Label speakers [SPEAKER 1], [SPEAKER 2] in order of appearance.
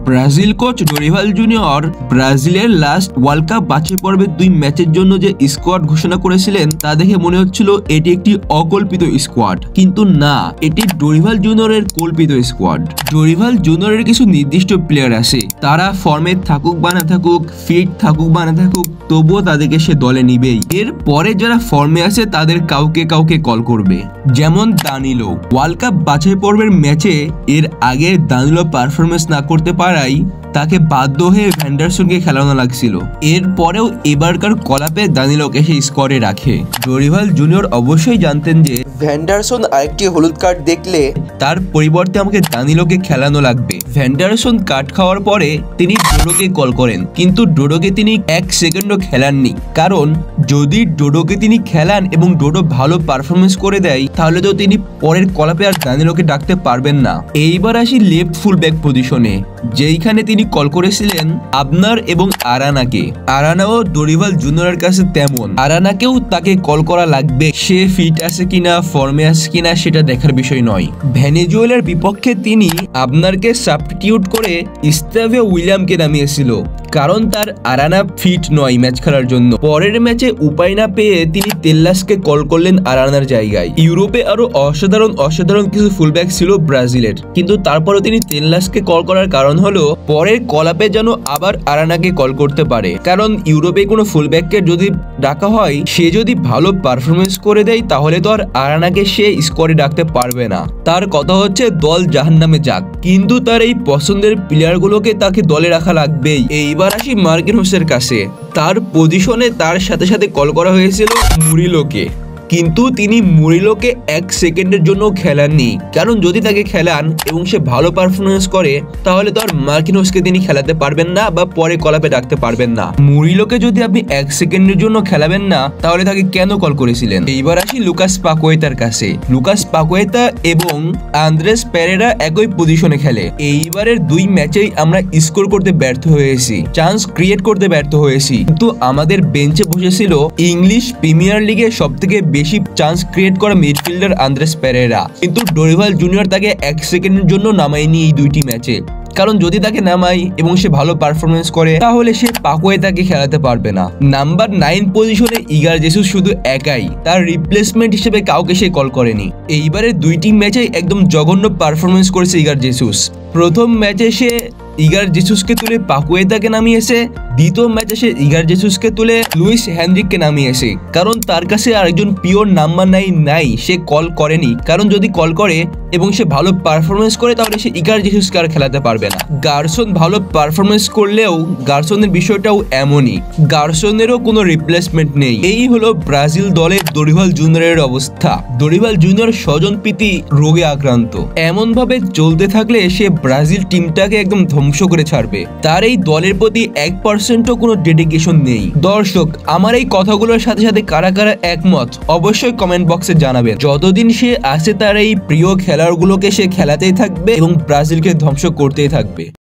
[SPEAKER 1] Brazil coach Dorival junior ব্রাজিলের last world cup বাছাই পর্বের 2 ম্যাচের জন্য যে স্কোয়াড ঘোষণা করেছিলেন তা দেখে মনে হচ্ছিল এটি একটি অকল্পিত স্কোয়াড, কিন্তু না, এটি ডোরিভাল জুনিয়রের কল্পিত স্কোয়াড। ডোরিভাল জুনিয়রের কিছু নির্দিষ্ট প্লেয়ার আছে, তারা ফর্মে থাকুক বা না থাকুক, ফিট থাকুক বা না থাকুক, তবুও তাদেরকে সে দলে নিবেই। এর পরে যারা ফর্মে আছে তাদের কাউকে কাউকে কল করবে, যেমন দানিলো। ওয়ার্ল্ড কাপ বাছাই পর্বের ম্যাচে এর আগে দানিলো পারফরমেন্স না করতে পারায় তাকে বাধ্য হয়ে ভ্যান্ডারসনকে খেলানো লাগছিল। এরপরেও এবারকার কলাপে দানিলোকে সেই স্কোয়াডে রাখে। ডোরিভাল জুনিয়র অবশ্যই জানতেন যে
[SPEAKER 2] ভ্যান্ডারসন আরেকটি হলুদ কার্ড দেখলে
[SPEAKER 1] তার পরিবর্তে আমাকে দানিলোকে খেলানো লাগবে। ভ্যান্ডারসন কার্ড খাওয়ার পরে তিনি ডোডোকে কল করেন, কিন্তু ডোডোকে তিনি 1 সেকেন্ডও খেলাননি, কারণ যদি ডোডোকে তিনি খেলান এবং ডোডো ভালো পারফরমেন্স করে দেয় তাহলে তো তিনি পরের কলাপে আর দানিলোকে ডাকতে পারবেন না। এইবার আসি লেফট ফুল ব্যাক পজিশনে, যেইখানে তিনি কল করেছিলেন আবনার এবং আরানাকে। আরানাও ডোরিভাল জুনিয়রের কাছে তেমন, আরানাকেও তাকে কল করা লাগবে। সে ফিট আছে কিনা, ফর্মে আছে কিনা সেটা দেখার বিষয় নয়। ভেনেজুয়েলার বিপক্ষে তিনি আবনারকে সাবস্টিটিউট করে স্টেভে উইলিয়ামকে নামিয়েছিল, কারণ তার আরানা ফিট নয় ম্যাচ খেলার জন্য। পরের ম্যাচে উপায় না পেয়ে তিনি তেল্লাসকে কল করলেন আরানার জায়গায়। ইউরোপে আরো অসাধারণ কিছু ফুলব্যাক ছিল ব্রাজিলের, কিন্তু তারপরেও তিনি তেল্লাসকে কল করার কারণ হলো পরের কলাপে যেন আবার আরানাকে কল করতে পারে, কারণ ইউরোপে কোনো ফুলব্যাককে যদি ডাকা হয় সে যদি ভালো পারফরমেন্স করে দেয় তাহলে তো আর আরানাকে সে স্কোয়াডে ডাকতে পারবে না। তার কথা হচ্ছে দল জাহান্নামে যাক, কিন্তু তার এই পছন্দের প্লেয়ারগুলোকে তাকে দলে রাখা লাগবেই। এইবার আসি মার্কিনহোসের কাছে। তার পজিশনে তার সাথে সাথে কল করা হয়েছিল মুরিলোকে, কিন্তু তিনি মুরিলোকে 1 সেকেন্ডের জন্য খেলাননি, কারণ যদি তাকে খেলান এবং সে ভালো পারফরমেন্স করে তাহলে তো আর মার্কিনহোসকে তিনি খেলাতে পারবেন না বা পরে কলাপে ডাকতে পারবেন না। মুরিলোকে যদি আপনি 1 সেকেন্ডের জন্য খেলাবেন না তাহলে তাকে কেন কল করেছিলেন? এইবার আসি লুকাস পাকুয়েতার কাছে। লুকাস পাকুয়েতা এবং আন্দ্রেস পেরেরা একই পজিশনে খেলে। এইবারের 2 ম্যাচেই আমরা স্কোর করতে ব্যর্থ হয়েছি, চান্স ক্রিয়েট করতে ব্যর্থ হয়েছি, কিন্তু আমাদের বেঞ্চে বসেছিল ইংলিশ প্রিমিয়ার লিগে সবথেকে বেশি চান্স ক্রিয়েট করা মিডফিল্ডার আন্দ্রেস পেরেরা, কিন্তু ডোরিভাল জুনিয়র তাকে 1 সেকেন্ডের জন্য নামায়নি এই 2টি ম্যাচে, কারণ যদি তাকে নামাই এবং সে ভালো পারফরমেন্স করে তাহলে সে পাকুয়েতাকে খেলাতে পারবে না। নাম্বার 9 পজিশনে ইগার জেসুস শুধু একাই, তার রিপ্লেসমেন্ট হিসেবে কাউকে সে কল করেনি। এইবারে 2টি ম্যাচেই একদম জঘন্য পারফরমেন্স করেছে ইগার জেসুস। প্রথম ম্যাচে সে ইগার জেসুসকে তুলে পাকুয়েতাকে নামিয়েছে, দ্বিতীয় ম্যাচে সে ইগার জেসুসকে তুলে লুইস হেনরিককে নামিয়েছে, কারণ তার কাছে আরেকজন পিওর নাম্বার 9 নাই, সে কল করেনি, কারণ যদি কল করে এবং সে ভালো পারফরমেন্স করে তাহলে সে ইগার জেসুসকে আর খেলাতে পারবে না। গারসন ভালো পারফরমেন্স করলেও গারসনের বিষয়টাও এমনই, গারসনেরও কোনো রিপ্লেসমেন্ট নেই। এই হলো ব্রাজিল দলের ডোরিভাল জুনিয়রের অবস্থা। ডোরিভাল জুনিয়র স্বজনপ্রীতি রোগে আক্রান্ত, এমন ভাবে চলতে থাকলে সে ব্রাজিল টিমটাকে একদম ধ্বংস করে ছাড়বে। তার এই দলের প্রতি 1%ও কোনো ডেডিকেশন নেই। দর্শক, আমার এই কথাগুলোর সাথে সাথে কারা কারা একমত অবশ্যই কমেন্ট বক্সে জানাবেন। যতদিন সে আছে তার এই প্রিয় খেলোয়াড়গুলোকে সে খেলাতেই থাকবে এবং ব্রাজিলকে ধ্বংস করতেই থাকবে।